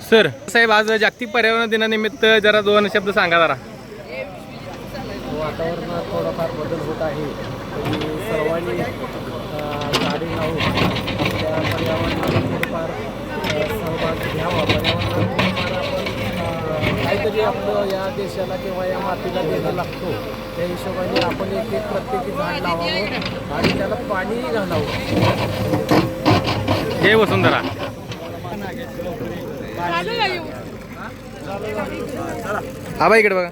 Sir साहेब, आज जागतिक पर्यावरण दिनानिमित्त जरा 2 शब्द सांगा जरा. वातावरणात थोडाफार बदल होत आहे. तरी सर्वांनी झाडे लावून आपल्या पर्यावरणाला थोडंफार सहभाग घ्यावा. पर्यावरणात आपण काहीतरी आपलं या देशाला किंवा या मातीला देणं लागतो. त्या हिशोबाने आपण एक प्रत्येकी झाड लावावं आणि त्याला पाणीही घालावं. जय वसुंधरा. आबा इकडे बघा.